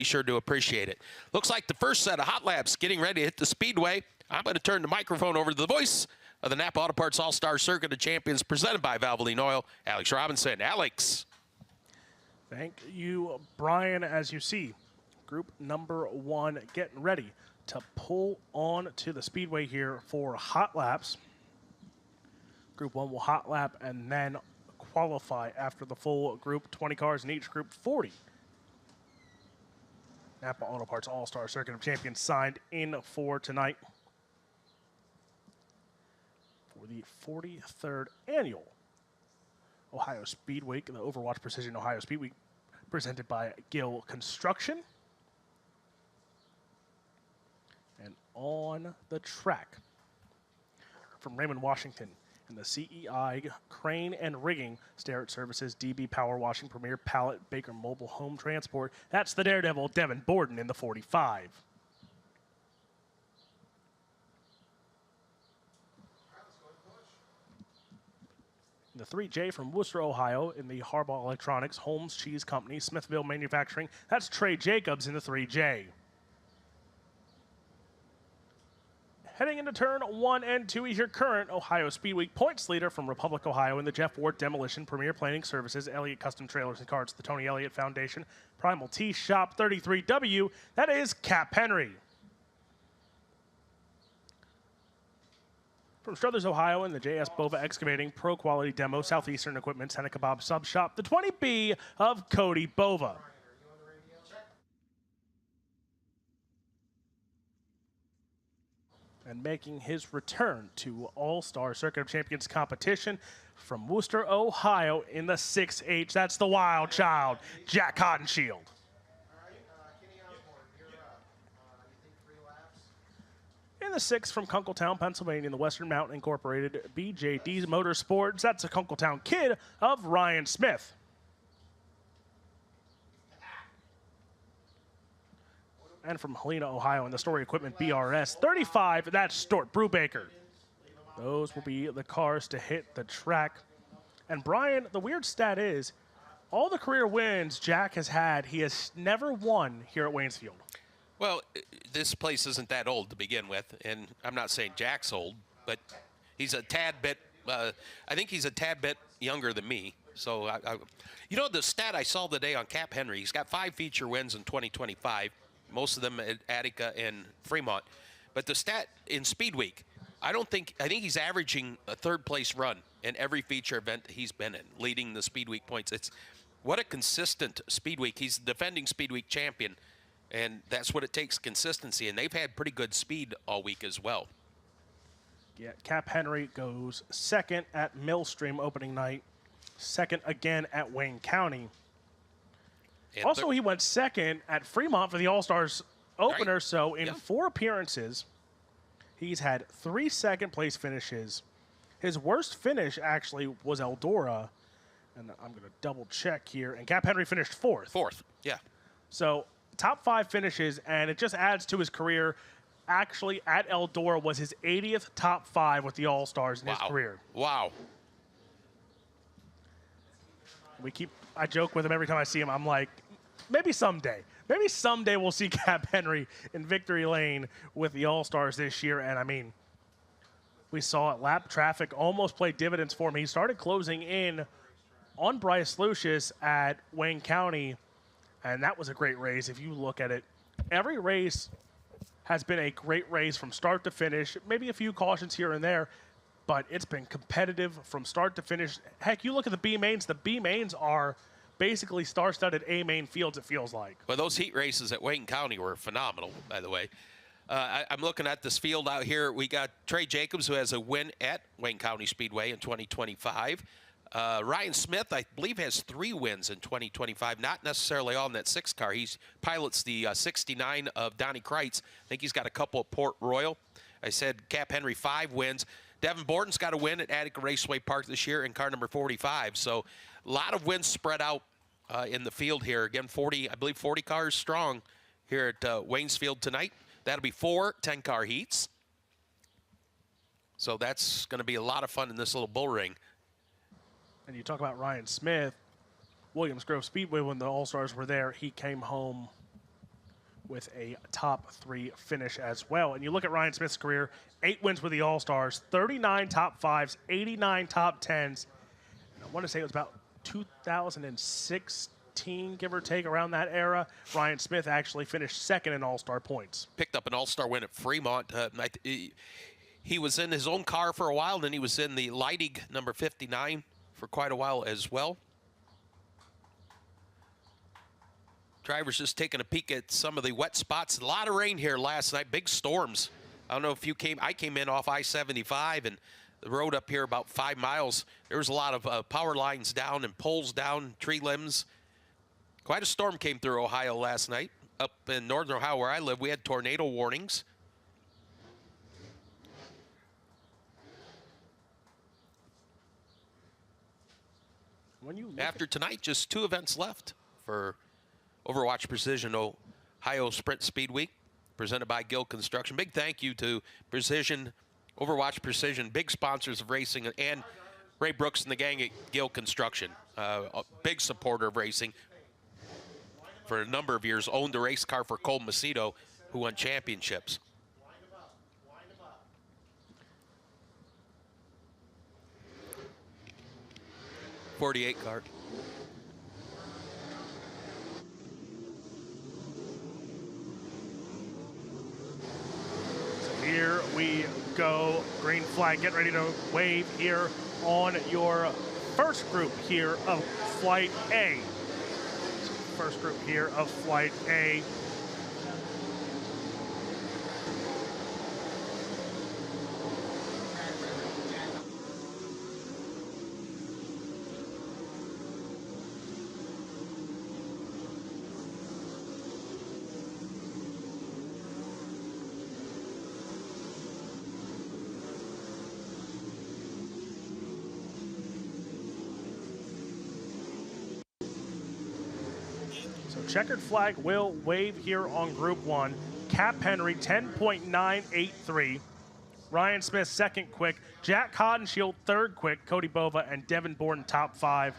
sure to appreciate it. Looks like the first set of hot laps getting ready to hit the Speedway. I'm going to turn the microphone over to the voice of the NAPA Auto Parts All-Star Circuit of Champions presented by Valvoline Oil, Alex Robinson. Alex. Thank you, Brian. As you see, group number 1 getting ready to pull on to the Speedway here for hot laps. Group 1 will hot lap and then qualify after the full group, 20 cars in each group, 40. NAPA Auto Parts All-Star Circuit of Champions signed in for tonight for the 43rd annual Ohio Speedweek, the Overwatch Precision Ohio Speedweek, presented by Gill Construction. And on the track from Raymond, Washington, and the CEI Crane and Rigging, Starrett Services, DB Power Washing, Premier Pallet, Baker Mobile Home Transport. That's the Daredevil, Devin Borden, in the 45. The 3J from Worcester, Ohio, in the Harbaugh Electronics, Holmes Cheese Company, Smithville Manufacturing. That's Trey Jacobs in the 3J. Heading into turn 1 and 2 is your current Ohio Speedweek points leader from Republic, Ohio, in the Jeff Ward Demolition, Premier Planning Services, Elliott Custom Trailers and Carts, the Tony Elliott Foundation, Primal T Shop 33W. That is Cap Henry. From Struthers, Ohio, in the JS Bova Excavating, Pro Quality Demo, Southeastern Equipment, Seneca Bob Sub Shop, the 20B of Cody Bova. And making his return to All-Star Circuit of Champions competition from Worcester, Ohio, in the 6H. That's the wild child, Jack Hottenshield. In the 6th from Kunkletown, Pennsylvania, in the Western Mountain Incorporated, BJD's Motorsports. That's a Kunkletown kid of Ryan Smith. And from Helena, Ohio, in the Story Equipment BRS 35, that's Stuart Brubaker. Those will be the cars to hit the track. And Brian, the weird stat is, all the career wins Jack has had, he has never won here at Waynesfield. Well, this place isn't that old to begin with, and I'm not saying Jack's old, but he's a tad bit, I think he's a tad bit younger than me. So, you know, the stat I saw today on Cap Henry, he's got 5 feature wins in 2025. Most of them at Attica and Fremont. But the stat in Speedweek, I think he's averaging a 3rd place run in every feature event he's been in, leading the Speedweek points. It's what a consistent Speedweek. He's the defending Speedweek champion, and that's what it takes, consistency. And they've had pretty good speed all week as well. Yeah, Cap Henry goes 2nd at Millstream opening night, 2nd again at Wayne County. And also, he went 2nd at Fremont for the All-Stars opener, right. So in 4 appearances, he's had 3 second-place finishes. His worst finish, actually, was Eldora, and I'm going to double-check here, and Cap Henry finished 4th. 4th, yeah. So top 5 finishes, and it just adds to his career. Actually, at Eldora was his 80th top 5 with the All-Stars in his career. Wow. I joke with him every time I see him. I'm like, maybe someday we'll see Cap Henry in victory lane with the All-Stars this year. And I mean, we saw it. Lap traffic almost played dividends for him. He started closing in on Bryce Lucius at Wayne County, and that was a great race. If you look at it, every race has been a great race from start to finish, maybe a few cautions here and there, but it's been competitive from start to finish. Heck, you look at the B mains. The B mains are basically star-studded A main fields, it feels like. Well, those heat races at Wayne County were phenomenal, by the way. I'm looking at this field out here. We got Trey Jacobs, who has a win at Wayne County Speedway in 2025. Ryan Smith, I believe, has 3 wins in 2025, not necessarily all in that 6 car. He pilots the 69 of Donnie Kreitz. I think he's got a couple at Port Royal. I said Cap Henry 5 wins. Devin Borden's got a win at Attica Raceway Park this year in car number 45. So a lot of wins spread out in the field here. Again, 40 cars strong here at Waynesfield tonight. That'll be 4 10-car heats. So that's going to be a lot of fun in this little bull ring. And you talk about Ryan Smith, Williams Grove Speedway, when the All-Stars were there, he came home with a top 3 finish as well. And you look at Ryan Smith's career, 8 wins with the All-Stars, 39 top 5s, 89 top 10s. I want to say it was about 2016, give or take, around that era. Ryan Smith actually finished second in All-Star points. Picked up an All-Star win at Fremont. He was in his own car for a while, then he was in the Leidig number 59 for quite a while as well. Drivers just taking a peek at some of the wet spots. A lot of rain here last night, big storms. I don't know if you came, I came in off I-75 and the road up here about 5 miles. There was a lot of power lines down and poles down, tree limbs. Quite a storm came through Ohio last night. Up in northern Ohio where I live, we had tornado warnings. When you After tonight, just 2 events left for Overwatch Precision Ohio Sprint Speed Week, presented by Gill Construction. Big thank you to Precision, Overwatch Precision, big sponsors of racing, and Ray Brooks and the gang at Gill Construction, a big supporter of racing. For a number of years, owned a race car for Cole Macedo, who won championships. .48 car. So here we go. Green flag. Get ready to wave here on your first group here of Flight A. So first group here of Flight A. Checkered flag will wave here on Group 1. Cap Henry, 10.983. Ryan Smith, second quick. Jack Cottonshield, third quick. Cody Bova and Devin Borden, top 5.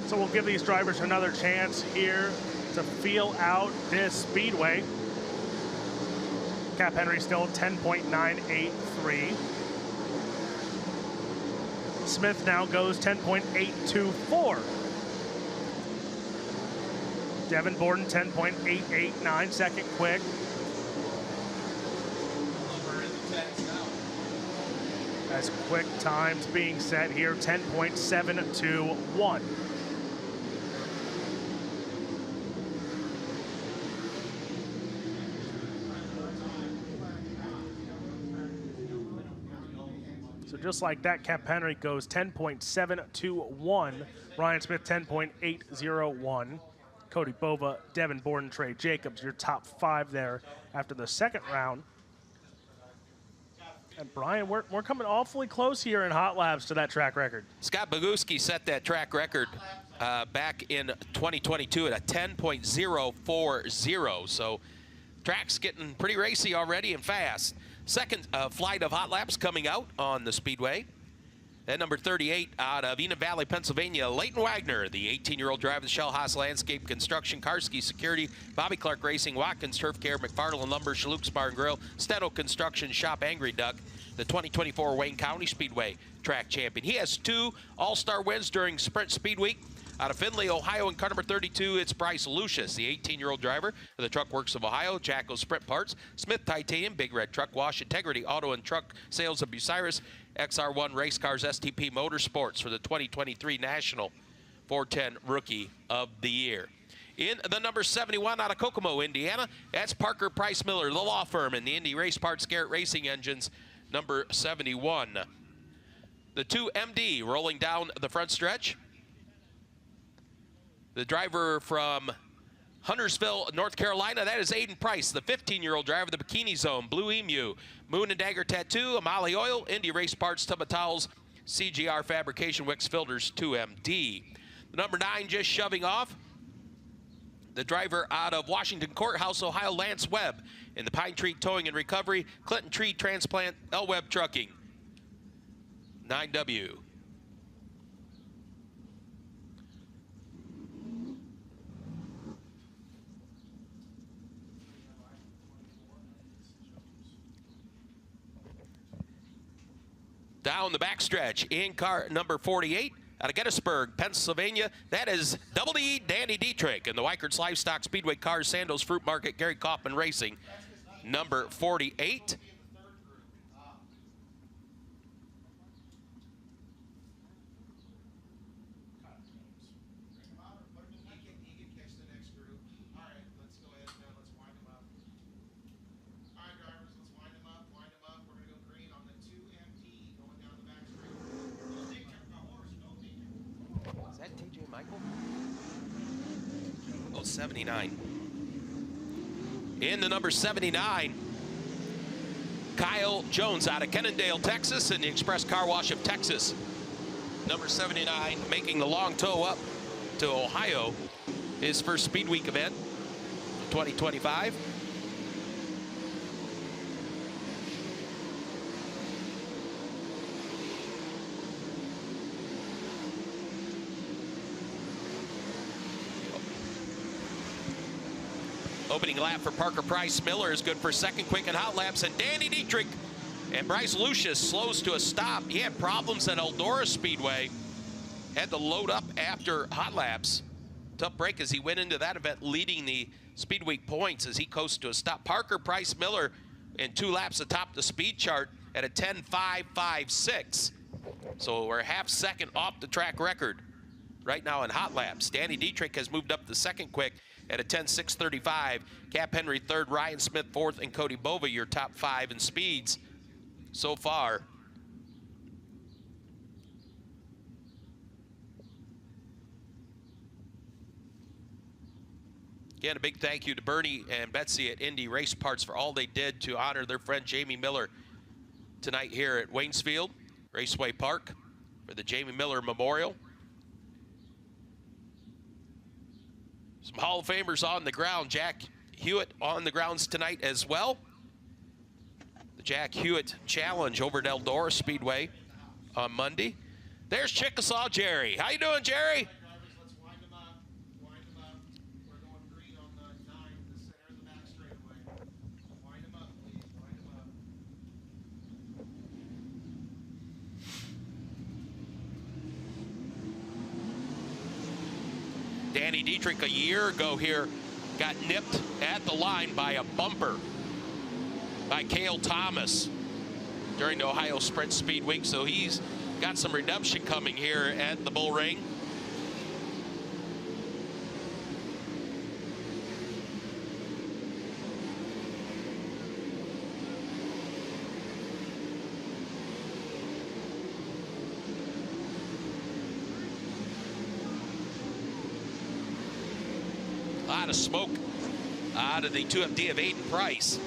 So we'll give these drivers another chance here to feel out this speedway. Cap Henry still 10.983. Smith now goes 10.824. Devin Borden 10.889, second quick. As quick times being set here, 10.721. So just like that, Cap Henry goes 10.721. Ryan Smith 10.801. Cody Bova, Devin Borden, Trey Jacobs, your top 5 there after the second round. And Brian, we're coming awfully close here in hot laps to that track record. Scott Boguski set that track record back in 2022 at a 10.040. So track's getting pretty racy already and fast. Second flight of hot laps coming out on the Speedway. At number 38 out of Enid Valley, Pennsylvania, Leighton Wagner, the 18-year-old driver of the Shell Haas Landscape Construction, Karski Security, Bobby Clark Racing, Watkins Turf Care, McFarland Lumber, Chaluk's Bar and Grill, Steddo Construction Shop, Angry Duck, the 2024 Wayne County Speedway track champion. He has 2 All-Star wins during Sprint Speed Week. Out of Findlay, Ohio, in car number 32, it's Bryce Lucius, the 18-year-old driver of the Truck Works of Ohio, Jacko Sprint Parts, Smith Titanium, Big Red Truck Wash, Integrity Auto and Truck Sales of Bucyrus, XR1 Race Cars, STP Motorsports for the 2023 National 410 Rookie of the Year. In the number 71 out of Kokomo, Indiana, that's Parker Price Miller, the law firm in the Indy Race Parts Garrett Racing Engines, number 71. The 2MD rolling down the front stretch. The driver from Huntersville, North Carolina, that is Aiden Price, the 15-year-old driver of the Bikini Zone, Blue Emu, Moon and Dagger Tattoo, Amali Oil, Indy Race Parts, Tub of Towels, CGR Fabrication, Wix Filters, 2MD. The number 9 just shoving off. The driver out of Washington Courthouse, Ohio, Lance Webb, in the Pine Tree Towing and Recovery, Clinton Tree Transplant, L. Webb Trucking, 9W. Down the backstretch in car number 48 out of Gettysburg, Pennsylvania. That is Double D Danny Dietrich in the Weikert's Livestock Speedway Cars, Sandoz Fruit Market, Gary Kaufman Racing, number 48. Oh, 79. In the number 79, Kyle Jones out of Kennendale, Texas, in the Express Car Wash of Texas. Number 79 making the long tow up to Ohio, his first Speed Week event, 2025. Opening lap for Parker Price Miller is good for second, quick, and hot laps. And Danny Dietrich and Bryce Lucius slows to a stop. He had problems at Eldora Speedway. Had to load up after hot laps. Tough break as he went into that event leading the Speed Week points as he coasted to a stop. Parker Price Miller in 2 laps atop the speed chart at a 10.556. So we're half second off the track record right now in hot laps. Danny Dietrich has moved up the second quick at a 10.635. Cap Henry third, Ryan Smith fourth, and Cody Bova your top 5 in speeds so far. Again, a big thank you to Bernie and Betsy at Indy Race Parts for all they did to honor their friend Jamie Miller tonight here at Waynesfield Raceway Park for the Jamie Miller Memorial. Some Hall of Famers on the ground. Jack Hewitt on the grounds tonight as well. The Jack Hewitt Challenge over at Eldora Speedway on Monday. There's Chickasaw Jerry. How you doing, Jerry? Let's wind them up. Wind them up. We're going green on the 9, the center of the back straightaway. Wind them up, please. Wind them up. Danny Dietrich a year ago here got nipped at the line by a bumper by Cale Thomas during the Ohio Sprint Speed Week, so he's got some redemption coming here at the Bull Ring. A lot of smoke out of the 2MD of Aiden Price.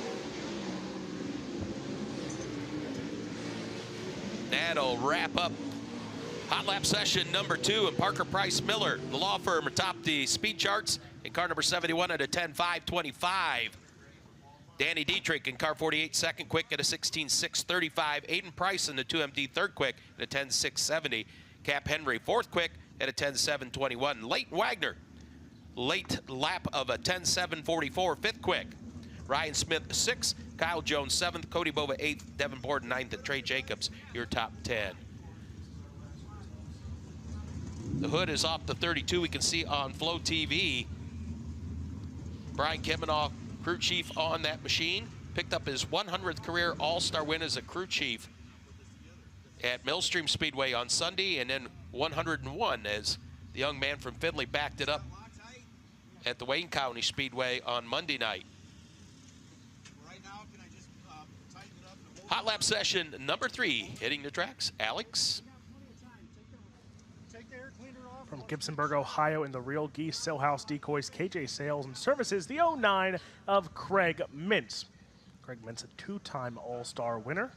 That'll wrap up hot lap session number 2, and Parker Price Miller, the law firm, atop the speed charts in car number 71 at a 10.525. Danny Dietrich in car 48 second quick at a 16.635. Aiden Price in the 2MD third quick at a 10.670. Cap Henry fourth quick at a 10.721. Leighton Wagner, late lap of a 10.744, fifth quick. Ryan Smith 6th, Kyle Jones 7th, Cody Bova 8th, Devin Borden 9th, and Trey Jacobs your top 10. The hood is off the 32. We can see on Flow TV. Brian Kemenoff, crew chief on that machine. Picked up his 100th career All-Star win as a crew chief at Millstream Speedway on Sunday, and then 101 as the young man from Findlay backed it up at the Wayne County Speedway on Monday night. Hot lap session number 3, hitting the tracks. Alex. From Gibsonburg, Ohio, in the Real Geese Sail House Decoys, KJ Sales and Services, the 09 of Craig Mintz. Craig Mintz, a 2-time All-Star winner.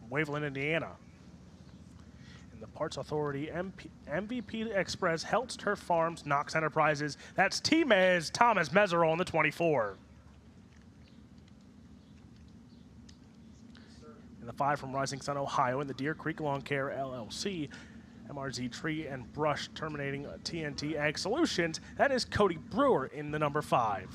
Waveland, Indiana. In the Parts Authority MVP Express, Heltz Turf Farms, Knox Enterprises. That's T-Mez Thomas Meserol on the 24. In the 5 from Rising Sun, Ohio, in the Deer Creek Lawn Care LLC, MRZ Tree and Brush Terminating TNT Ag Solutions. That is Cody Brewer in the number 5.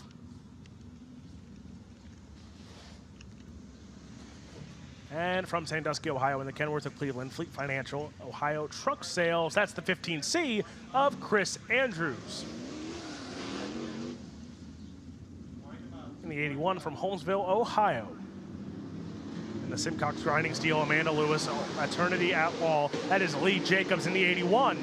And from Sandusky, Ohio, in the Kenworth of Cleveland, Fleet Financial, Ohio Truck Sales. That's the 15C of Chris Andrews. In the 81 from Holmesville, Ohio. In the Simcox Grinding Steel, Amanda Lewis, Eternity at Wall. That is Lee Jacobs in the 81.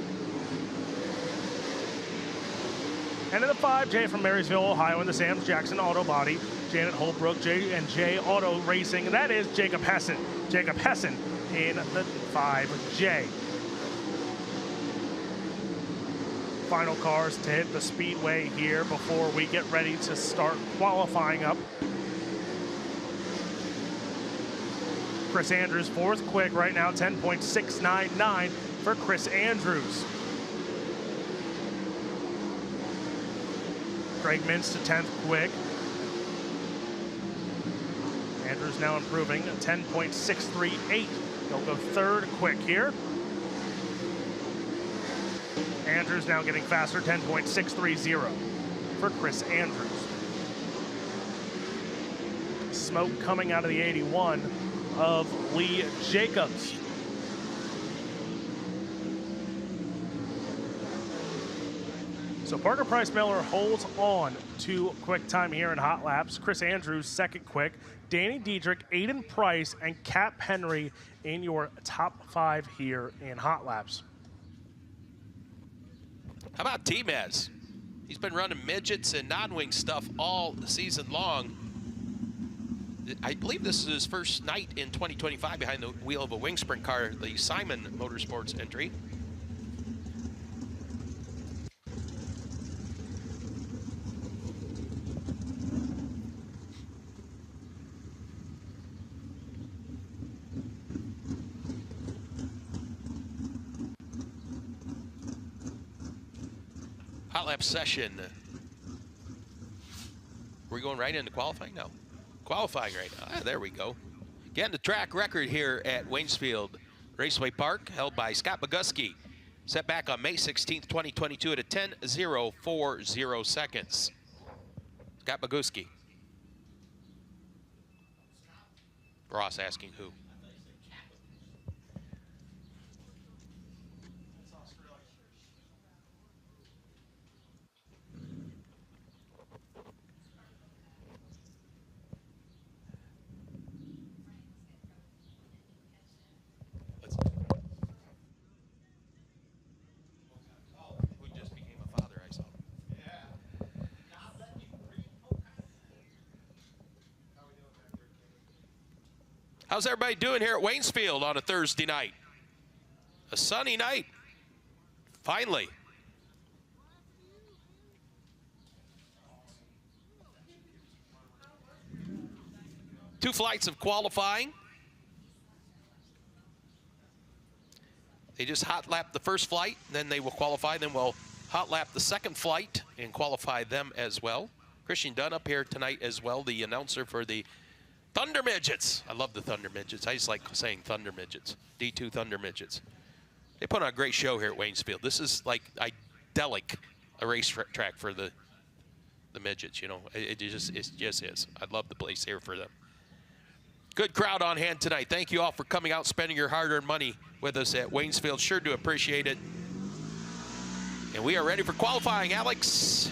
And in the 5, Jay from Marysville, Ohio, in the Sam's Jackson Auto Body, Janet Holbrook, J Auto Racing, and that is Jacob Hessen. Jacob Hessen in the 5J. Final cars to hit the speedway here before we get ready to start qualifying up. Chris Andrews, 4th quick right now, 10.699 for Chris Andrews. Craig Mintz to 10th quick. Andrews now improving, 10.638. He'll go 3rd quick here. Andrews now getting faster, 10.630 for Chris Andrews. Smoke coming out of the 81 of Lee Jacobs. So Parker Price Miller holds on to quick time here in hot laps. Chris Andrews, 2nd quick. Danny Diedrich, Aiden Price, and Cap Henry in your top 5 here in hot laps. How about T-Mez? He's been running midgets and non-wing stuff all season long. I believe this is his first night in 2025 behind the wheel of a wing sprint car, the Simon Motorsports entry. Hot lap session. We're going right into qualifying now. Qualifying right now. Ah, there we go. Getting the track record here at Waynesfield Raceway Park, held by Scott Boguski. Set back on May 16th, 2022 at a 10:040 seconds. Scott Boguski. Ross asking who. How's everybody doing here at Waynesfield on a Thursday night? A sunny night, finally. Two flights of qualifying. They just hot lap the first flight, then they will qualify, then we'll hot lap the second flight and qualify them as well. Christian Dunn up here tonight as well, the announcer for the Thunder Midgets. I love the Thunder Midgets. I just like saying Thunder Midgets. D2 Thunder Midgets. They put on a great show here at Waynesfield. This is like idyllic a race track for the midgets, you know. It just is. I love the place here for them. Good crowd on hand tonight. Thank you all for coming out, spending your hard-earned money with us at Waynesfield. Sure do appreciate it. And we are ready for qualifying, Alex.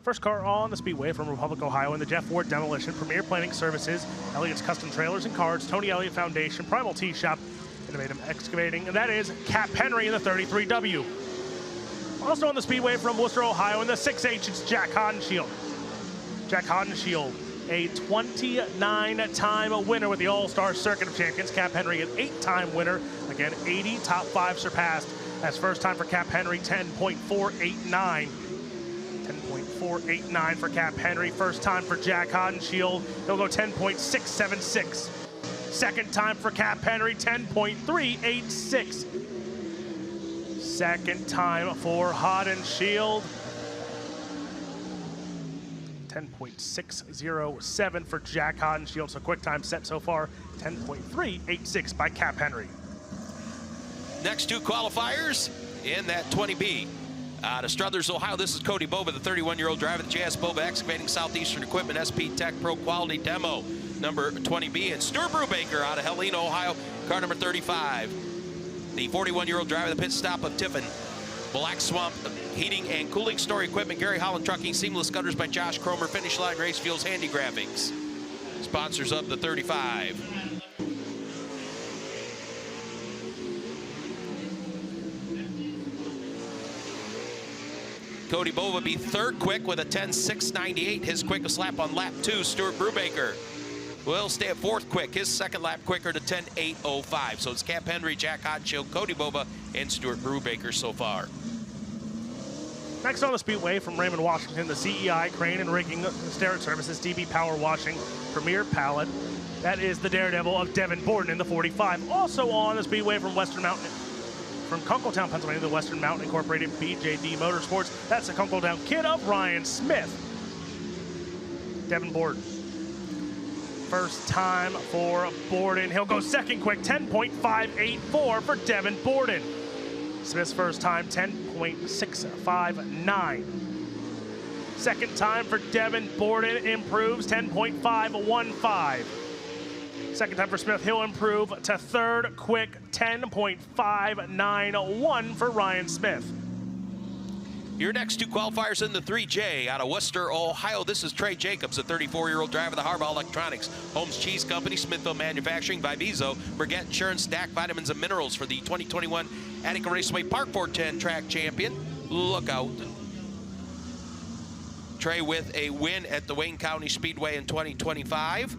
First car on the speedway from Republic, Ohio in the Jeff Ward Demolition, Premier Planning Services, Elliott's Custom Trailers and Cards, Tony Elliott Foundation, Primal Tea Shop, Innovative Excavating, and that is Cap Henry in the 33W. Also on the speedway from Worcester, Ohio in the 6H, it's Jack Hodenshield. Jack Hodenshield, a 29-time winner with the All-Star Circuit of Champions. Cap Henry, an 8-time winner. Again, 80 top 5 surpassed. That's first time for Cap Henry, 10.489. 10.489 for Cap Henry. First time for Jack Hodenshield. He'll go 10.676. Second time for Cap Henry, 10.386. Second time for Hodenshield. 10.607 for Jack Hodenshield. So quick time set so far, 10.386 by Cap Henry. Next two qualifiers in that 20B. Out of Struthers, Ohio, this is Cody Bova, the 31-year-old driver of the JS Bova Excavating Southeastern Equipment SP Tech Pro Quality Demo, number 20B. And Stuart Brubaker out of Helena, Ohio, car number 35. The 41-year-old driver of the pit stop of Tiffin, Black Swamp Heating and Cooling Store Equipment, Gary Holland Trucking, Seamless Gutters by Josh Cromer, Finish Line Race Fuels Handy Graphics. Sponsors of the 35. Cody Bova be third quick with a 10.698. His quickest lap on lap 2. Stuart Brubaker will stay at fourth quick. His second lap quicker to 10.805. So it's Cap Henry, Jack Hodenshield, Cody Bova, and Stuart Brubaker so far. Next on the speedway from Raymond, Washington, the CEI Crane and Rigging Sterrett Services, DB Power Washing, Premier Pallet. That is the Daredevil of Devin Borden in the 45. Also on the speedway from Western Mountain, from Kunkletown, Pennsylvania, the Western Mountain Incorporated BJD Motorsports. That's the Kunkletown kid of Ryan Smith. Devin Borden. First time for Borden. He'll go second quick, 10.584 for Devin Borden. Smith's first time, 10.659. Second time for Devin Borden, improves 10.515. Second time for Smith, he'll improve to third quick, 10.591 for Ryan Smith. Your next two qualifiers in the 3J out of Worcester, Ohio. This is Trey Jacobs, a 34-year-old driver of the Harbaugh Electronics, Holmes Cheese Company, Smithville Manufacturing, Viviso, Brigette Insurance, Stack Vitamins and Minerals for the 2021 Attica Raceway Park 410 track champion. Look out. Trey with a win at the Wayne County Speedway in 2025.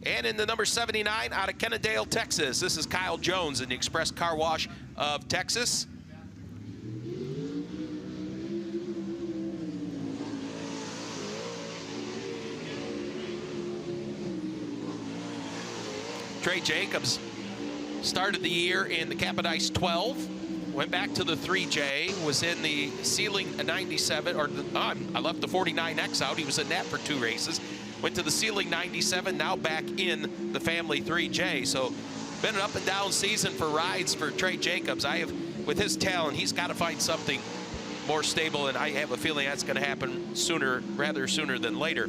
And in the number 79 out of Kennedale, Texas, this is Kyle Jones in the Express Car Wash of Texas. Trey Jacobs started the year in the Capodice 12, went back to the 3J, was in the Ceiling 97, or I left the 49X out. He was in that for 2 races. Went to the Ceiling 97, now back in the Family 3J. So been an up and down season for rides for Trey Jacobs. With his talent, he's got to find something more stable, and I have a feeling that's going to happen rather sooner than later.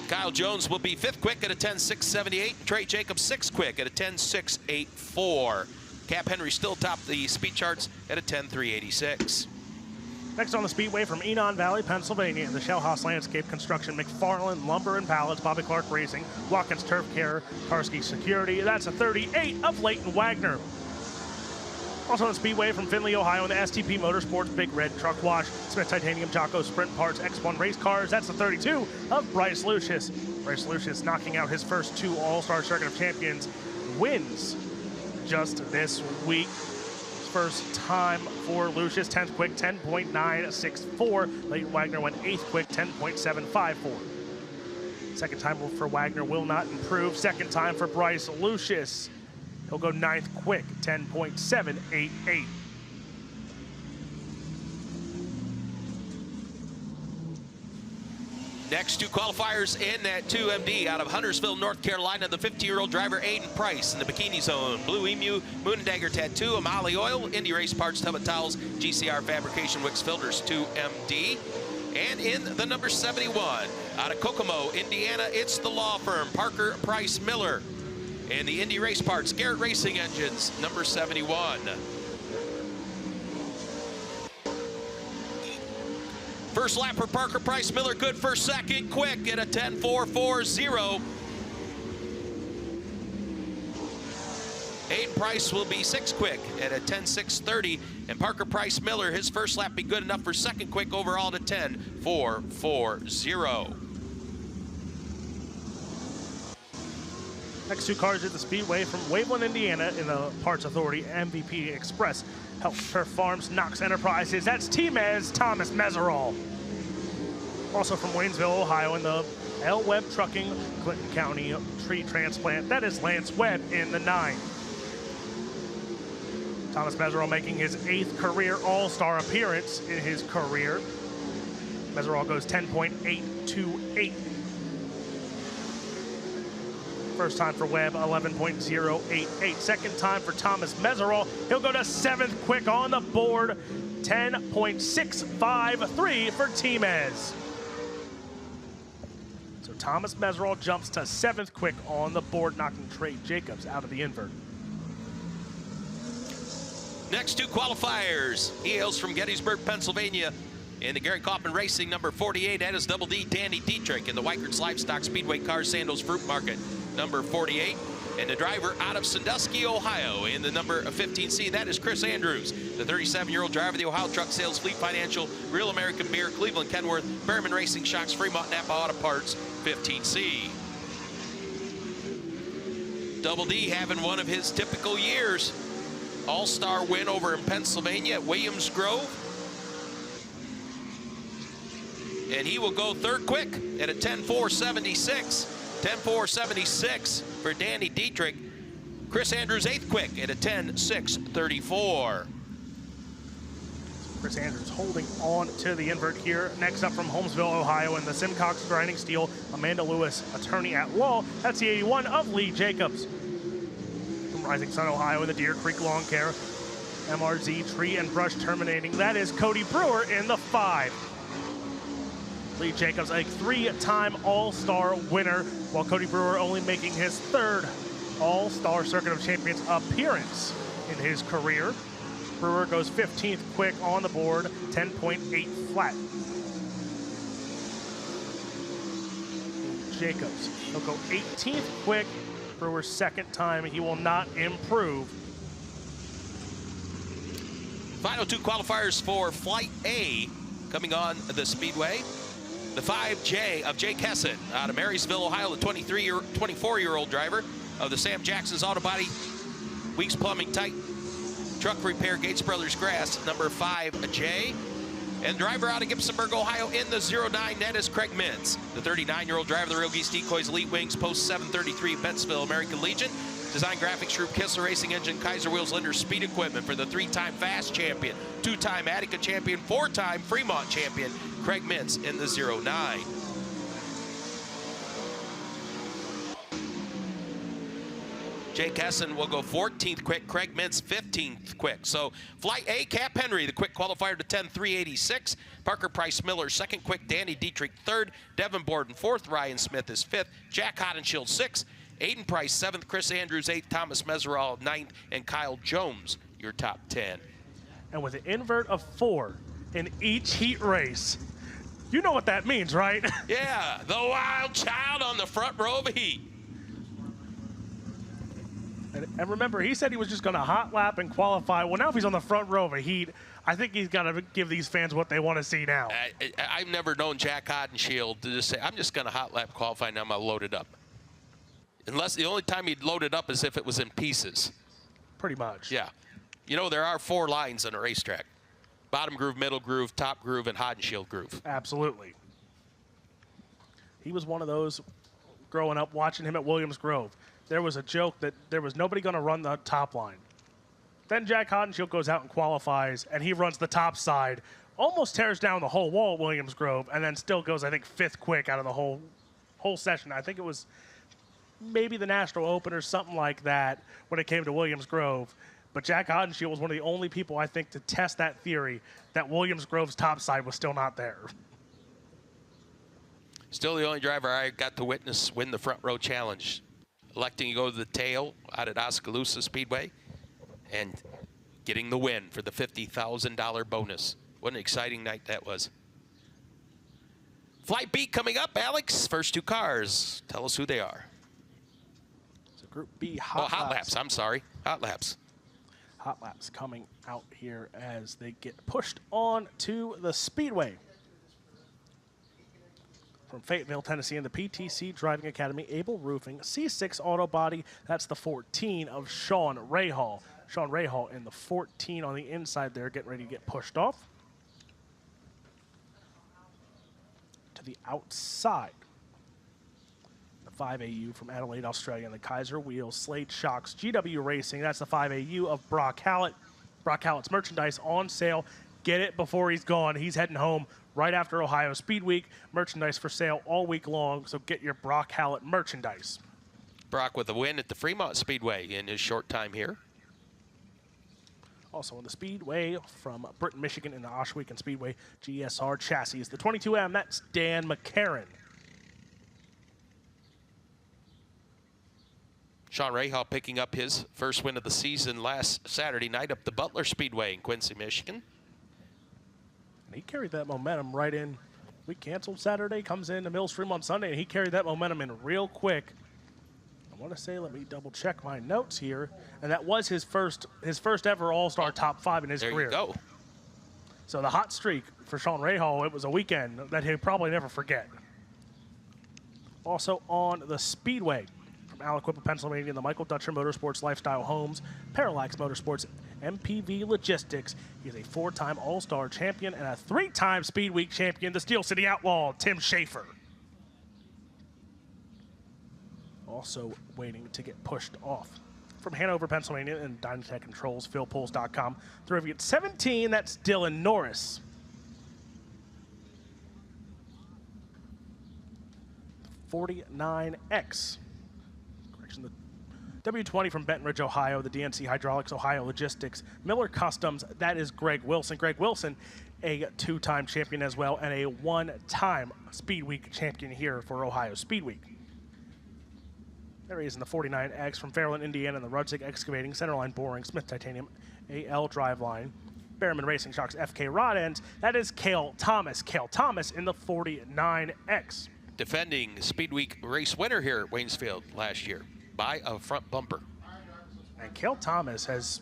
Kyle Jones will be 5th quick at a 10.678. Trey Jacobs 6th quick at a 10.684. Cap Henry still topped the speed charts at a 10.386. Next on the speedway from Enon Valley, Pennsylvania, the Shell House Landscape Construction, McFarland Lumber and Pallets, Bobby Clark Racing, Watkins Turf Care, Karski Security. That's a 38 of Leighton Wagner. Also on the speedway from Findlay, Ohio, in the STP Motorsports Big Red Truck Wash, Smith Titanium Jocko Sprint Parts, X1 Race Cars. That's the 32 of Bryce Lucius. Bryce Lucius knocking out his first 2 All-Star Circuit of Champions wins just this week. First time for Lucius, 10th quick, 10.964. Leighton Wagner went 8th quick, 10.754. Second time for Wagner will not improve. Second time for Bryce Lucius. He'll go 9th quick, 10.788. Next two qualifiers in that 2MD out of Huntersville, North Carolina, the 50-year-old driver Aiden Price in the Bikini Zone. Blue Emu, Moon and Dagger Tattoo, Amali Oil, Indy Race Parts, Tub and Towels, GCR Fabrication, Wicks Filters, 2MD. And in the number 71, out of Kokomo, Indiana, it's the law firm Parker Price Miller. And the Indy Race Parts, Garrett Racing Engines, number 71. First lap for Parker Price Miller, good for second, quick at a 10.440. Aiden Price will be sixth quick at a 10.630, and Parker Price Miller, his first lap be good enough for second quick overall at 10.440. Next two cars at the Speedway from Waveland, Indiana in the Parts Authority MVP Express Health Farms Knox Enterprises. That's Teamez Thomas Meserol. Also from Waynesville, Ohio in the L. Webb Trucking Clinton County Tree Transplant. That is Lance Webb in the 9. Thomas Meserol making his 8th career All-Star appearance in his career. Meserol goes 10.828. First time for Webb, 11.088. Second time for Thomas Meserol. He'll go to 7th quick on the board, 10.653 for Teamez. So Thomas Meserol jumps to 7th quick on the board, knocking Trey Jacobs out of the invert. Next two qualifiers. He hails from Gettysburg, Pennsylvania. In the Gary Kaufman Racing, number 48, that is Double D, Danny Dietrich. In the Weikert's Livestock Speedway Cars Sandals Fruit Market, number 48. And the driver out of Sandusky, Ohio, in the number 15C, that is Chris Andrews. The 37-year-old driver of the Ohio Truck Sales, Fleet Financial, Real American Beer, Cleveland, Kenworth, Berryman Racing Shocks, Fremont, Napa Auto Parts, 15C. Double D having one of his typical years. All-star win over in Pennsylvania at Williams Grove. And he will go 3rd quick at a 10.476. 10.476 for Danny Dietrich. Chris Andrews 8th quick at a 10.634. Chris Andrews holding on to the invert here. Next up from Holmesville, Ohio in the Simcox Grinding Steel, Amanda Lewis, attorney at law. That's the 81 of Lee Jacobs. From Rising Sun, Ohio in the Deer Creek Lawn Care, MRZ Tree and Brush Terminating. That is Cody Brewer in the 5. Lee Jacobs, a 3-time All-Star winner, while Cody Brewer only making his 3rd All-Star Circuit of Champions appearance in his career. Brewer goes 15th quick on the board, 10.8 flat. Jacobs, he'll go 18th quick. Brewer's 2nd time. He will not improve. Final two qualifiers for Flight A coming on the Speedway. The 5J of Jake Hessen out of Marysville, Ohio, the 24-year-old driver of the Sam Jackson's Auto Body, Weeks Plumbing, Tight Truck Repair, Gates Brothers Grass, number 5J. And driver out of Gibsonburg, Ohio in the 09, that is Craig Mintz. The 39-year-old driver of the Real Geese Decoys Elite Wings, Post 733, Bettsville, American Legion. Design Graphics Group, Kistler Racing Engine, Kaiser Wheels, Linder Speed Equipment for the 3-time Fast Champion, 2-time Attica Champion, 4-time Fremont Champion, Craig Mintz in the 09. Jake Hessen will go 14th quick, Craig Mintz 15th quick. So Flight A, Cap Henry, the quick qualifier to 10.386. Parker Price Miller, 2nd quick. Danny Dietrich 3rd. Devin Borden 4th. Ryan Smith is 5th. Jack Hodenshield 6th. Aiden Price 7th. Chris Andrews 8th. Thomas Meserol 9th. And Kyle Jones, your top 10. And with an invert of 4 in each heat race, you know what that means, right? Yeah, the wild child on the front row of a heat. And remember, he said he was just going to hot lap and qualify. Well, now if he's on the front row of a heat, I think he's got to give these fans what they want to see now. I've never known Jack Hodenshield to just say, I'm just going to hot lap qualify, and I'm going to load it up. Unless the only time he'd load it up is if it was in pieces. Pretty much. Yeah. You know, there are 4 lines on a racetrack. Bottom groove, middle groove, top groove, and Hodenshield groove. Absolutely. He was one of those growing up watching him at Williams Grove. There was a joke that there was nobody going to run the top line. Then Jack Hodenshield goes out and qualifies, and he runs the top side almost tears down the whole wall at Williams Grove, and then still goes, I think, 5th quick out of the whole session. I think it was maybe the National Open or something like that when it came to Williams Grove. But Jack Ottenshiel was one of the only people, I think, to test that theory that Williams Grove's topside was still not there. Still the only driver I got to witness win the front row challenge, electing to go to the tail out at Oskaloosa Speedway and getting the win for the $50,000 bonus. What an exciting night that was. Flight B coming up, Alex. First 2 cars. Tell us who they are. So Group B, Hot Laps. I'm sorry. Hot Laps. Hot Laps coming out here as they get pushed on to the Speedway. From Fayetteville, Tennessee, in the PTC Driving Academy, Able Roofing, C6 Auto Body. That's the 14 of Sean Rahal. Sean Rahal in the 14 on the inside there, getting ready to get pushed off. To the outside, the 5AU from Adelaide, Australia, and the Kaiser Wheels, Slade Shocks, GW Racing. That's the 5AU of Brock Hallett. Brock Hallett's merchandise on sale. Get it before he's gone. He's heading home right after Ohio Speedweek. Merchandise for sale all week long, so get your Brock Hallett merchandise. Brock with a win at the Fremont Speedway in his short time here. Also on the Speedway from Britain, Michigan, in the Oshweekend Speedway GSR chassis. The 22M, that's Dan McCarron. Sean Rahal picking up his first win of the season last Saturday night up the Butler Speedway in Quincy, Michigan. And he carried that momentum right in. We canceled Saturday, comes in to Millstream on Sunday, and he carried that momentum in real quick. I want to say, let me double check my notes here, and that was his first ever All-Star top 5 in his career. There you go. So the hot streak for Sean Rahal, it was a weekend that he'll probably never forget. Also on the Speedway from Aliquippa, Pennsylvania, the Michael Dutcher Motorsports Lifestyle Homes, Parallax Motorsports, MPV Logistics. He's a 4-time All-Star champion and a 3-time Speedweek champion, the Steel City Outlaw, Tim Schaefer. Also waiting to get pushed off. From Hanover, Pennsylvania, and Dynatech Controls, PhilPulls.com. Through at 17, that's Dylan Norris. The 49X. Correction, the W20 from Benton Ridge, Ohio, the DNC Hydraulics, Ohio Logistics, Miller Customs, that is Greg Wilson. Greg Wilson, a 2-time champion as well, and a 1-time Speedweek champion here for Ohio Speedweek. There he is in the 49X from Fairland, Indiana, and the Rudzik Excavating, Centerline Boring, Smith Titanium, AL Driveline, Behrman Racing Shocks, FK Rod Ends. That is Cale Thomas. Cale Thomas in the 49X. Defending Speedweek race winner here at Waynesfield last year by a front bumper. And Cale Thomas has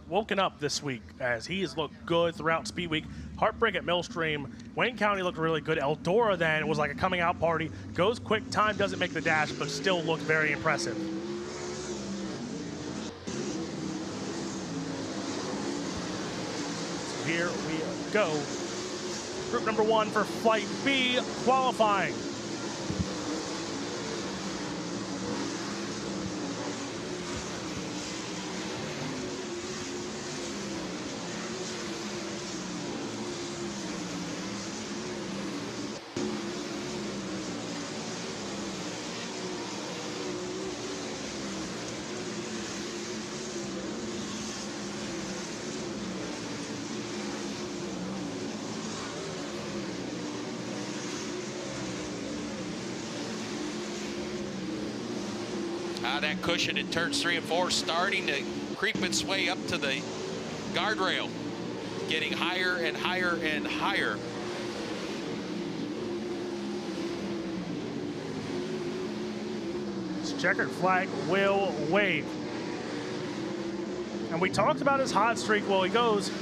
woken up this week as he has looked good throughout Speedweek. Heartbreak at Millstream. Wayne County looked really good. Eldora then, it was like a coming out party. Goes quick time, doesn't make the dash, but still looked very impressive. So here we go. Group number 1 for Flight B qualifying. That cushion in turns 3 and 4 starting to creep its way up to the guardrail, getting higher and higher and higher. This checkered flag will wave. And we talked about his hot streak. Well, he goes,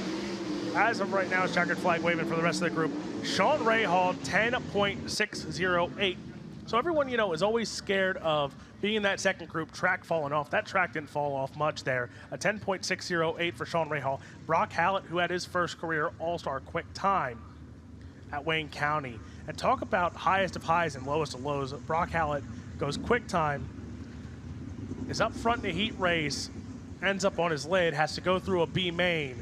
as of right now, his checkered flag waving for the rest of the group. Sean Rahal, 10.608. So everyone, you know, is always scared of being in that second group, track falling off. That track didn't fall off much there. A 10.608 for Sean Rahal. Brock Hallett, who had his first career All-Star quick time at Wayne County. And talk about highest of highs and lowest of lows. Brock Hallett goes quick time, is up front in the heat race, ends up on his lid, has to go through a B main,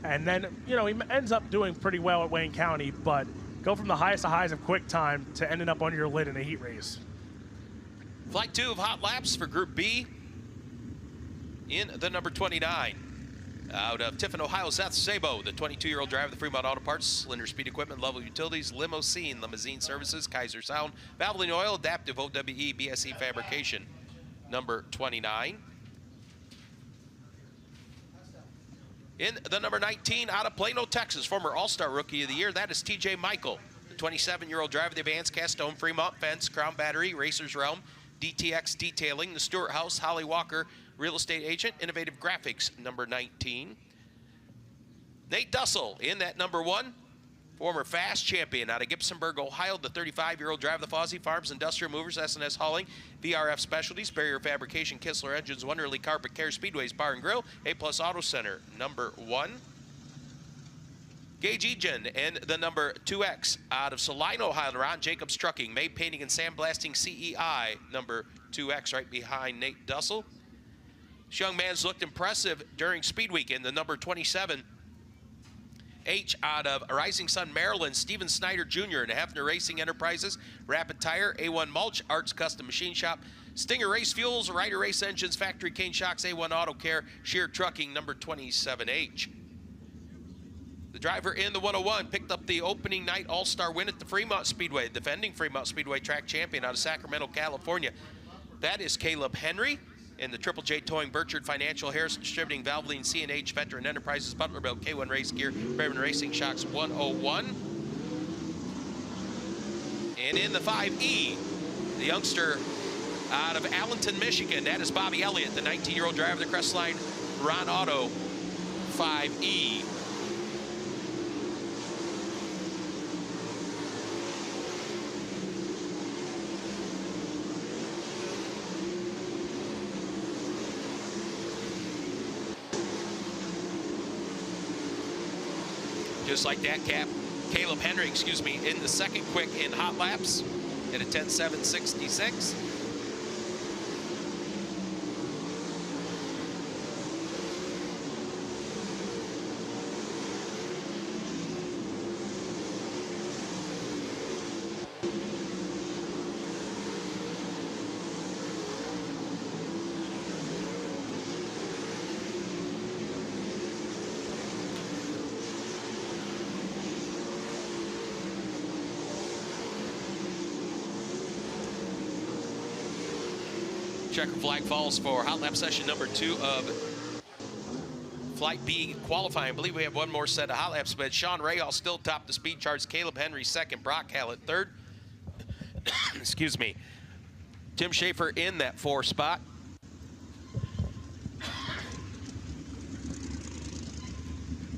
And then, you know, he ends up doing pretty well at Wayne County, but go from the highest of highs of quick time to ending up on your lid in a heat race. Flight 2 of hot laps for Group B in the number 29. Out of Tiffin, Ohio, Seth Sabo, the 22-year-old driver of the Fremont Auto Parts, Cylinder Speed Equipment, Level Utilities, Limousine Services, Kaiser Sound, Valvoline Oil, Adaptive OWE, BSE Fabrication, number 29. In the number 19, out of Plano, Texas, former All-Star Rookie of the Year, that is TJ Michael, the 27-year-old driver of the Advanced Cast Stone, Fremont Fence, Crown Battery, Racers Realm, DTX Detailing, the Stewart House, Holly Walker, Real Estate Agent, Innovative Graphics, number 19. Nate Dussel in that number 1, former Fast Champion out of Gibsonburg, Ohio, the 35-year-old driver of the Fawsey Farms, Industrial Movers, S&S Hauling, VRF Specialties, Barrier Fabrication, Kistler Engines, Wonderly Carpet Care, Speedways Bar and Grill, A-Plus Auto Center, number 1. Gage Egan and the number 2X out of Salina, Ohio, Ron Jacobs Trucking, May Painting and Sandblasting CEI, number 2X right behind Nate Dussel. This young man's looked impressive during Speedweek in the number 27. H out of Rising Sun, Maryland, Steven Snyder Jr. and Hefner Racing Enterprises, Rapid Tire, A1 Mulch, Arts Custom Machine Shop, Stinger Race Fuels, Ryder Race Engines, Factory Cane Shocks, A1 Auto Care, Shear Trucking, number 27H. The driver in the 101 picked up the opening night All-Star win at the Fremont Speedway, defending Fremont Speedway track champion out of Sacramento, California. That is Caleb Henry. In the Triple J Towing, Burchard Financial, Harrison Distributing, Valvoline, CNH, Veteran Enterprises, Butlerville, K1 Race Gear, Fairman Racing Shocks 101. And in the 5E, the youngster out of Allenton, Michigan, that is Bobby Elliott, the 19-year-old driver of the Crestline Ron Auto 5E. Just like that, Caleb Henry, in the second quick in hot laps at a 10.766. Checker flag falls for hot lap session number 2 of Flight B qualifying. I believe we have one more set of hot laps, but Sean Rahal still topped the speed charts. Caleb Henry second, Brock Hallett third. Excuse me. Tim Schaefer in that 4 spot.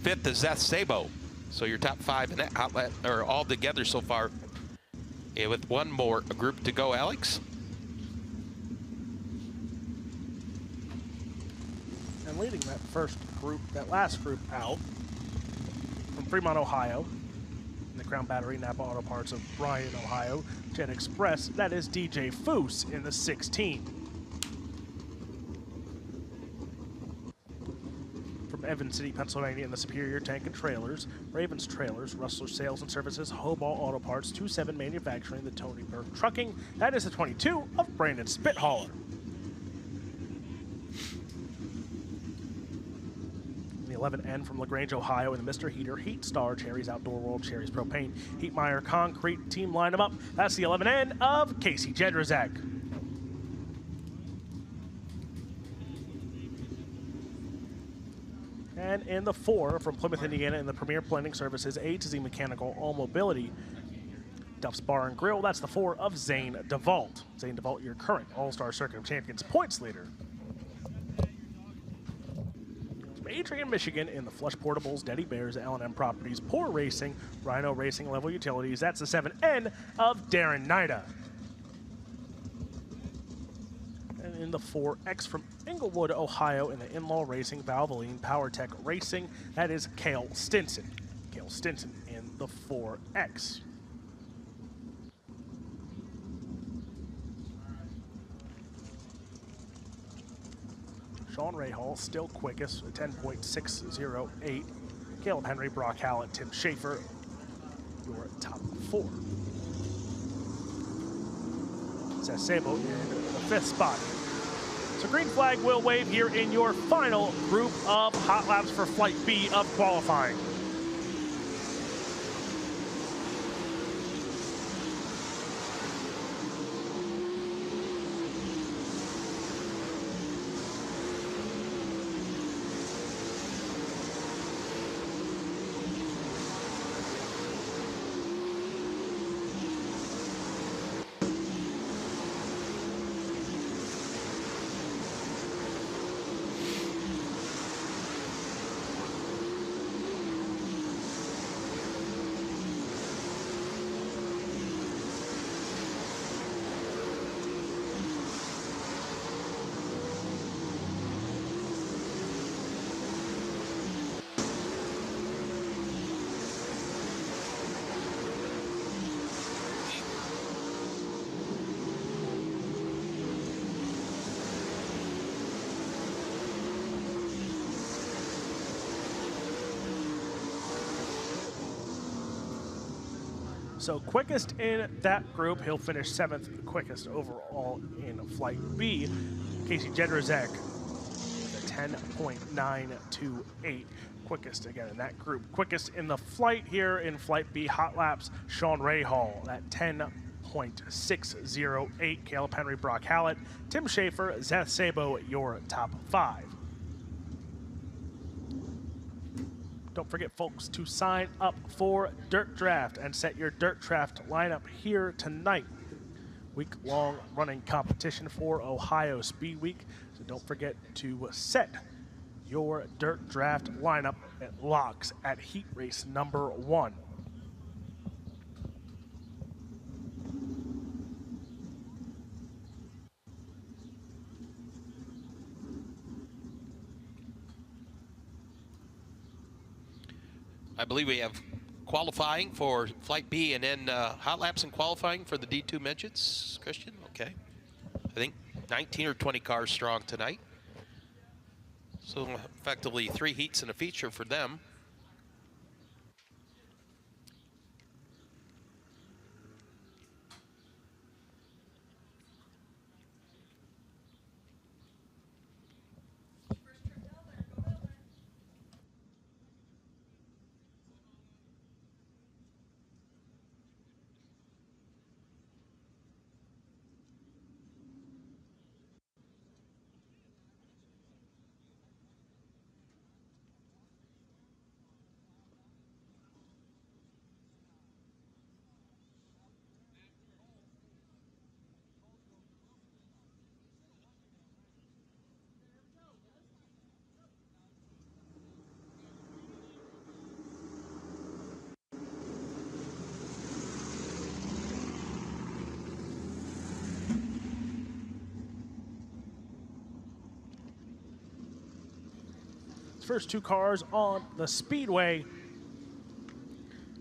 Fifth is Seth Sabo. So your top 5 in that hot lap are all together so far. Yeah, with one more group to go, Alex. And leading that last group out from Fremont, Ohio, in the Crown Battery, NAPA Auto Parts of Bryan, Ohio, Jet Express, that is DJ Foose in the 16. From Evans City, Pennsylvania, in the Superior Tank and Trailers, Ravens Trailers, Rustler Sales and Services, Hoball Auto Parts, 27 Manufacturing, the Tony Burke Trucking, that is the 22 of Brandon Spithaller. The 11N from LaGrange, Ohio, in the Mr. Heater, Heat Star, Cherries Outdoor World, Cherries Propane, Heatmeyer Concrete, team line them up. That's the 11N of Casey Jedrzak. And in the 4 from Plymouth, Indiana, in the Premier Planning Services, A to Z Mechanical, All Mobility, Duff's Bar and Grill, that's the 4 of Zane DeVault. Zane DeVault, your current All-Star Circuit of Champions points leader. Adrian, Michigan, in the Flush Portables, Deddy Bears, L&M Properties, Poor Racing, Rhino Racing, Level Utilities. That's the 7N of Darren Nida. And in the 4X from Englewood, Ohio, in the In-Law Racing, Valvoline, PowerTech Racing, that is Cale Stinson. Cale Stinson in the 4X. Sean Rahal still quickest, 10.608. Caleb Henry, Brock Hallett, Tim Schaefer, your top 4. Seth Sabo in the 5th spot. So green flag will wave here in your final group of hot laps for Flight B of qualifying. So quickest in that group, he'll finish 7th quickest overall in Flight B. Casey Jedrzejek with a 10.928. Quickest again in that group. Quickest in the flight here in Flight B hot laps, Sean Rahal at 10.608. Caleb Henry, Brock Hallett, Tim Schaefer, Seth Sabo, your top 5. Don't forget, folks, to sign up for Dirt Draft and set your Dirt Draft lineup here tonight. Week-long running competition for Ohio Speedweek. So don't forget to set your Dirt Draft lineup at locks at heat race number 1. I believe we have qualifying for Flight B and then hot laps and qualifying for the D2 midgets, Christian? Okay. I think 19 or 20 cars strong tonight. So effectively 3 heats and a feature for them. First 2 cars on the Speedway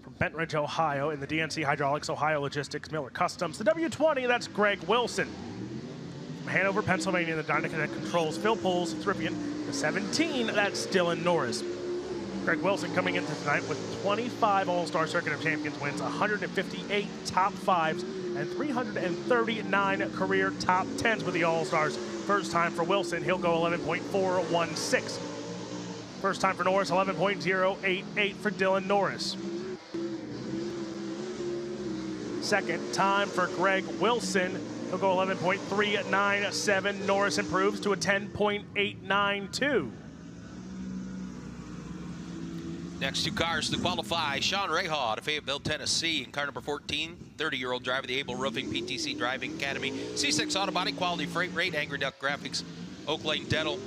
from Benton Ridge, Ohio, in the DNC Hydraulics, Ohio Logistics, Miller Customs. The W20, that's Greg Wilson. From Hanover, Pennsylvania, the Dynaconnect Controls, Phil Poles, Thrippian. The 17, that's Dylan Norris. Greg Wilson coming into tonight with 25 All-Star Circuit of Champions wins, 158 top 5s, and 339 career top 10s with the All-Stars. First time for Wilson, he'll go 11.416. First time for Norris, 11.088 for Dylan Norris. Second time for Greg Wilson, he'll go 11.397. Norris improves to a 10.892. Next 2 cars to qualify. Sean Rahal out of Fayetteville, Tennessee, in car number 14, 30-year-old driver of the Able Roofing PTC Driving Academy. C6 Auto Body, Quality Freight Rate, Angry Duck Graphics, Oak Lane Dental,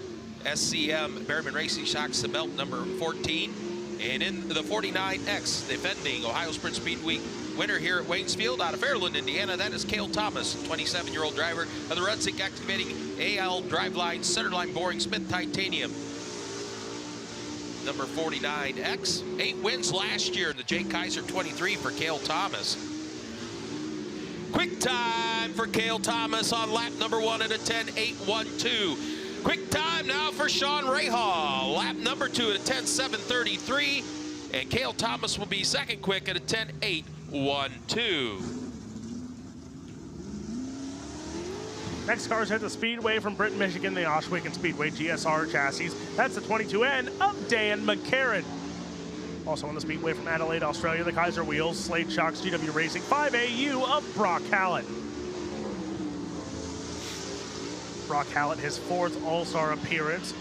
SCM, Berryman Racing Shocks, the belt number 14. And in the 49X, defending Ohio Sprint Speedweek winner here at Waynesfield out of Fairland, Indiana, that is Cale Thomas, 27-year-old driver of the Red Sync Activating AL Driveline Centerline Boring Smith Titanium. Number 49X, 8 wins last year in the Jake Kaiser 23 for Cale Thomas. Quick time for Cale Thomas on lap number 1 at a 10.812. Quick time now for Sean Rahal. Lap number 2 at a 10.733. And Cale Thomas will be second quick at a 10.812. Next cars hit the Speedway from Britain, Michigan, the Oshkosh Speedway GSR chassis. That's the 22N of Dan McCarran. Also on the Speedway from Adelaide, Australia, the Kaiser Wheels, Slade Shocks, GW Racing, 5AU of Brock Hallett. Brock Hallett, his 4th All-Star appearance.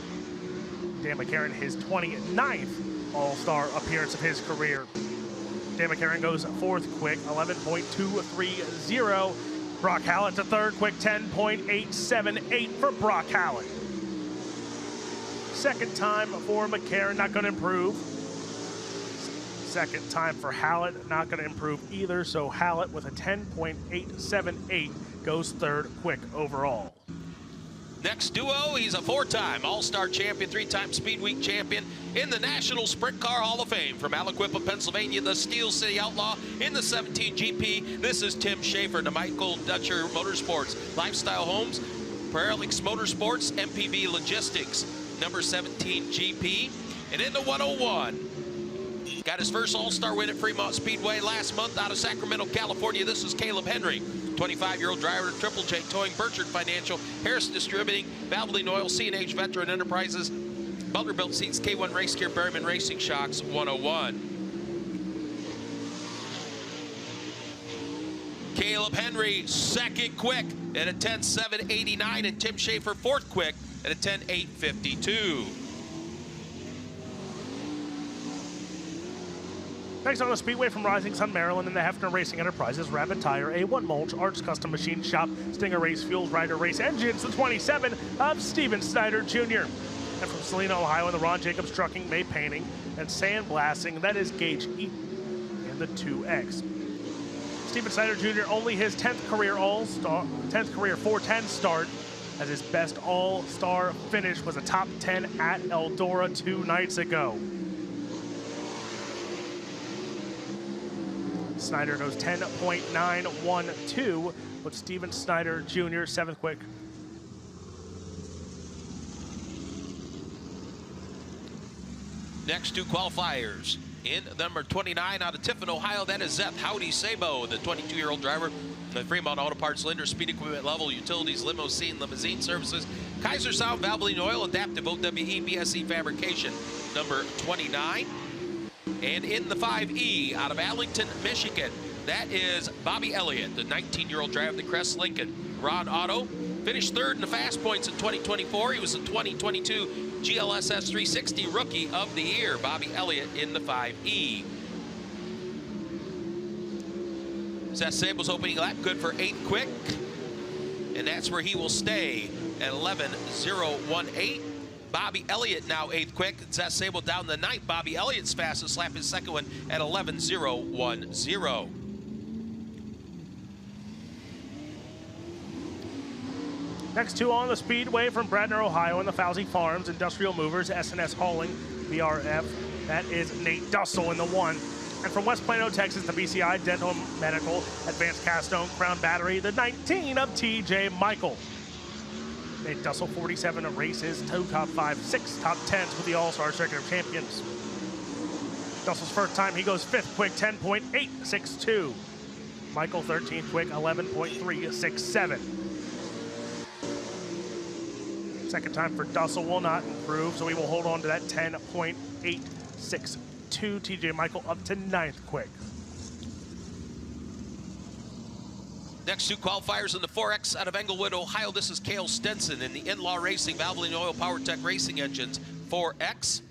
Dan McCarran, his 29th All-Star appearance of his career. Dan McCarran goes 4th quick, 11.230. Brock Hallett to 3rd quick, 10.878 for Brock Hallett. Second time for McCarran, not going to improve. Second time for Hallett, not going to improve either. So Hallett with a 10.878 goes 3rd quick overall. Next duo, he's a 4-time All-Star champion, 3-time Speedweek champion in the National Sprint Car Hall of Fame. From Aliquippa, Pennsylvania, the Steel City Outlaw in the 17 GP. This is Tim Schaefer, to Michael Dutcher Motorsports, Lifestyle Homes, Paralix Motorsports, MPV Logistics, number 17 GP. And in the 101, got his first All-Star win at Fremont Speedway last month out of Sacramento, California. This is Caleb Henry, 25-year-old driver of Triple J Towing, Burchard Financial, Harris Distributing, Valvoline Oil, C&H Veteran Enterprises, Butler Built Seats, K1 Race Gear, Berryman Racing Shocks, 101. Caleb Henry, second quick at a 10.789, and Tim Schaefer, 4th quick at a 10.852. Next on the Speedway from Rising Sun, Maryland, in the Hefner Racing Enterprises, Rabbit Tire, A1 Mulch, Arts Custom Machine Shop, Stinger Race Fuels, Ryder Race Engines, the 27 of Steven Snyder Jr. And from Salina, Ohio, in the Ron Jacobs Trucking, May Painting, and Sandblasting, that is Gage Eaton in the 2X. Steven Snyder Jr., only his 10th career All-Star, 10th career 410 start, as his best All-Star finish was a top 10 at Eldora 2 nights ago. Snyder goes 10.912 with Steven Snyder Jr., 7th quick. Next 2 qualifiers. In number 29 out of Tiffin, Ohio, that is Zeth Howdy Sabo, the 22-year-old driver of Fremont Auto Parts, Linder, Speed Equipment Level, Utilities, Limousine Services, Kaiser Sound, Valvoline Oil, Adaptive OWE, BSE Fabrication, number 29. And in the 5E out of Allington, Michigan, that is Bobby Elliott, the 19-year-old driver of the Crest Lincoln. Ron Auto finished 3rd in the Fast Points in 2024. He was the 2022 GLSS 360 Rookie of the Year. Bobby Elliott in the 5E. Seth Sable's opening lap, good for 8th quick. And that's where he will stay at 11.018. Bobby Elliott now 8th quick. Seth Sable down the 9th. Bobby Elliott's fastest lap, his second one at 11.010. Next 2 on the Speedway from Bradner, Ohio, in the Fauzi Farms, Industrial Movers, S&S Hauling, BRF. That is Nate Dussel in the 1. And from West Plano, Texas, the BCI Dental Medical, Advanced Castone, Crown Battery, the 19 of TJ Michael. Nate Dussel, 47 races, 2 top 5, 6 top 10s with the All-Star Circuit of Champions. Dussel's first time, he goes 5th quick, 10.862. Michael, 13th quick, 11.367. Second time for Dussel will not improve, so he will hold on to that 10.862. TJ Michael up to 9th quick. Next 2 qualifiers in the 4X out of Englewood, Ohio. This is Cale Stenson in the In-Law Racing, Valvoline Oil, PowerTech Racing Engines 4X.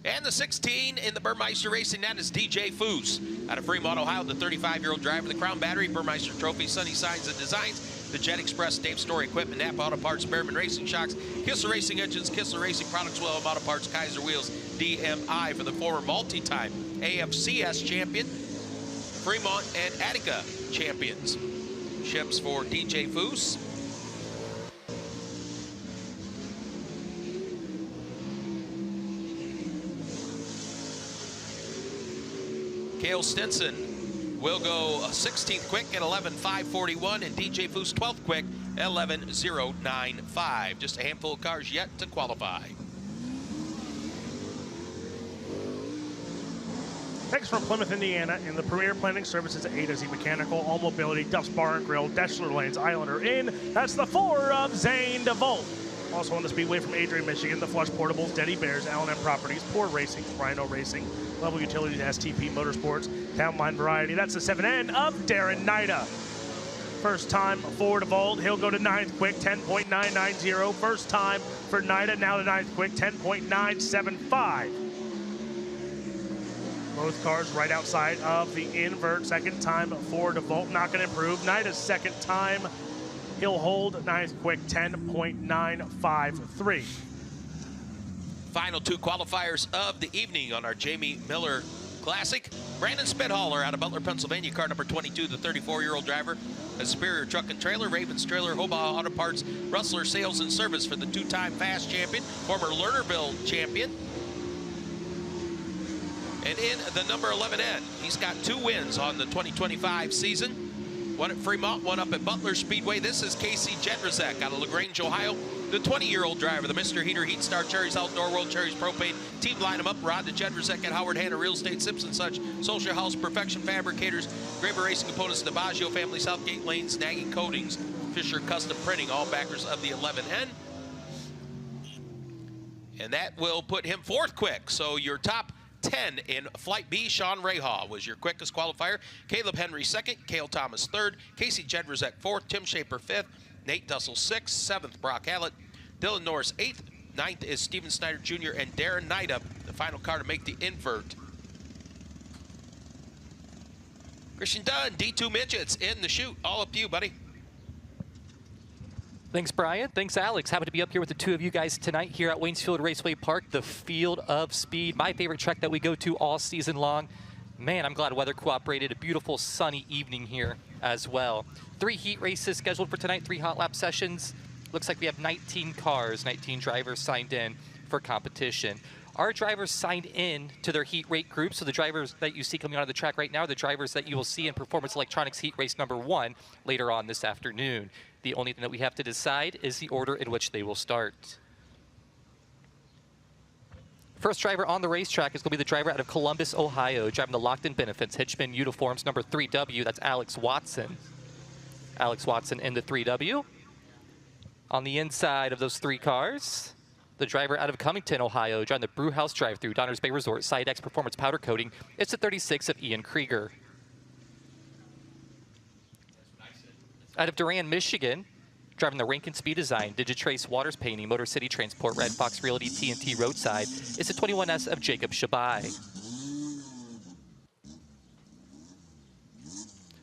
And the 16 in the Burmeister Racing, that is DJ Foose out of Fremont, Ohio, the 35-year-old driver of the Crown Battery, Burmeister Trophy, Sunny Signs and Designs, the Jet Express, Dave Story Equipment, NAPA Auto Parts, Berryman Racing Shocks, Kissler Racing Engines, Kissler Racing Products, Willem Auto Parts, Kaiser Wheels, DMI for the former multi-time AFCS champion, Fremont and Attica champions. Ships for DJ Foose. Cale Stenson will go 16th quick at 11.541, and DJ Foose 12th quick at 11.095. Just a handful of cars yet to qualify. Next from Plymouth, Indiana, in the Premier Planning Services A to Z Mechanical, All Mobility, Duff's Bar and Grill, Deschler Lanes, Islander Inn. That's the 4 of Zane DeVolt. Also on the Speedway from Adrian, Michigan, the Flush Portables, Denny Bears, Allen M Properties, Poor Racing, Rhino Racing, Level Utilities, STP Motorsports, Townline Variety. That's the 7N of Darren Nida. First time for DeVolt. He'll go to 9th quick, 10.990. First time for Nida, now to 9th quick, 10.975. Both cars right outside of the invert. Second time for DeVolt, not going to improve. Nida's second time. He'll hold 9th quick, 10.953. Final 2 qualifiers of the evening on our Jamie Miller Classic. Brandon Spithaller out of Butler, Pennsylvania, car number 22, the 34-year-old driver. A Superior Truck and Trailer, Ravens Trailer, Hobaugh Auto Parts, Rustler Sales and Service for the 2-time Fast Champion, former Lernerville Champion. And in the number 11N, he's got 2 wins on the 2025 season. One at Fremont, one up at Butler Speedway. This is Casey Jedrzak out of LaGrange, Ohio. The 20-year-old driver, the Mr. Heater, Heat Star, Cherries Outdoor World, Cherries Propane. Team line them up. Rod to Jedrzak at Howard Hanna Real Estate, Sips and Such, Social House, Perfection Fabricators, Graber Racing Components, DiBaggio Family, Southgate Lanes, Snagging Coatings, Fisher Custom Printing, all backers of the 11N. And that will put him 4th quick. So your top 10 in Flight B, Sean Rahal was your quickest qualifier. Caleb Henry 2nd, Cale Thomas 3rd, Casey Jedrzak 4th, Tim Shaper 5th, Nate Dussel 6th, 7th Brock Hallett, Dylan Norris 8th, 9th is Steven Snyder Jr. and Darren Nida, the final car to make the invert. Christian Dunn, D2 Midgets in the chute. All up to you, buddy. Thanks, Brian. Thanks, Alex. Happy to be up here with the 2 of you guys tonight here at Waynesfield Raceway Park, the Field of Speed, my favorite track that we go to all season long. Man, I'm glad weather cooperated. A beautiful sunny evening here as well. 3 heat races scheduled for tonight, 3 hot lap sessions. Looks like we have 19 cars, 19 drivers signed in for competition. Our drivers signed in to their heat rate group, so the drivers that you see coming onto the track right now are the drivers that you will see in Performance Electronics Heat Race number 1 later on this afternoon. The only thing that we have to decide is the order in which they will start. First driver on the racetrack is going to be the driver out of Columbus, Ohio, driving the Locked-in Benefits Hitchman uniforms number 3W. That's Alex Watson. Alex Watson in the 3W. On the inside of those 3 cars, the driver out of Cummington, Ohio, driving the Brewhouse drive-through, Donner's Bay Resort, Side X Performance Powder Coating. It's the 36 of Ian Krieger. Out of Durand, Michigan, driving the Rankin Speed Design, Digitrace Waters Painting, Motor City Transport, Red Fox Realty, TNT Roadside. It's the 21S of Jacob Shabai.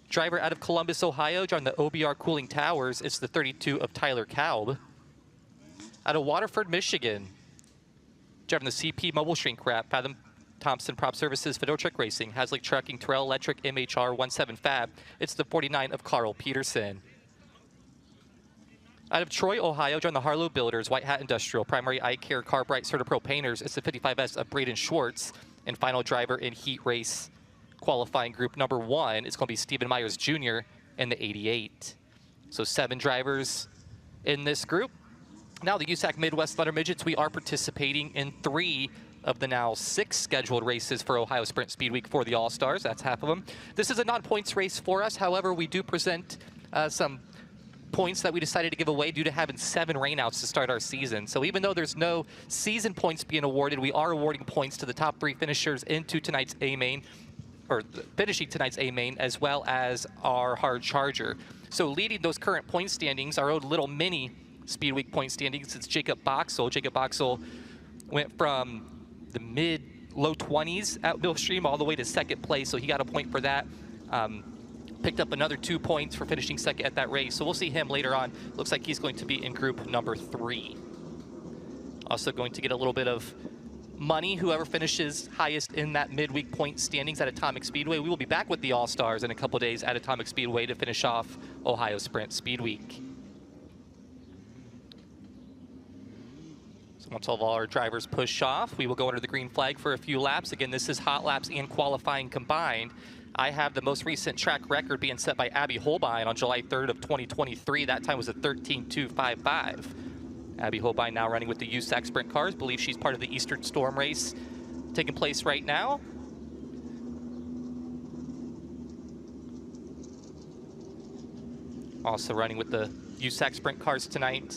Driver out of Columbus, Ohio, driving the OBR Cooling Towers. It's the 32 of Tyler Kaub. Out of Waterford, Michigan, driving the CP Mobile Shrink Wrap, Fathom Thompson Prop Services, Fedorchuk Racing, Haslake Trucking, Terrell Electric, MHR 17 Fab. It's the 49 of Carl Peterson. Out of Troy, Ohio, driving the Harlow Builders, White Hat Industrial, Primary Eye Care, Carbright, CertaPro Painters. It's the 55S of Braden Schwartz. And final driver in heat race qualifying group number 1 is going to be Stephen Myers Jr. in the 88. So 7 drivers in this group. Now the USAC Midwest Thunder Midgets, we are participating in 3 of the now 6 scheduled races for Ohio Sprint Speed Week for the All-Stars. That's half of them. This is a non-points race for us. However, we do present some points that we decided to give away due to having 7 rainouts to start our season. So even though there's no season points being awarded, we are awarding points to the top 3 finishers into tonight's A-Main, or finishing tonight's A-Main, as well as our hard charger. So leading those current point standings, our own little mini Speed Week point standings, it's Jacob Boxell. Jacob Boxell went from the mid-low 20s at Millstream all the way to 2nd place, so he got a point for that. Picked up another 2 points for finishing 2nd at that race, so we'll see him later on. Looks like he's going to be in group number 3. Also going to get a little bit of money, whoever finishes highest in that midweek point standings at Atomic Speedway. We will be back with the All-Stars in a couple days at Atomic Speedway to finish off Ohio Sprint Speed Week. So once all of our drivers push off, we will go under the green flag for a few laps. Again, this is hot laps and qualifying combined. I have the most recent track record being set by Abby Holbein on July 3rd of 2023. That time was a 13.255. Abby Holbein now running with the USAC Sprint cars. Believe she's part of the Eastern Storm race taking place right now. Also running with the USAC sprint cars tonight.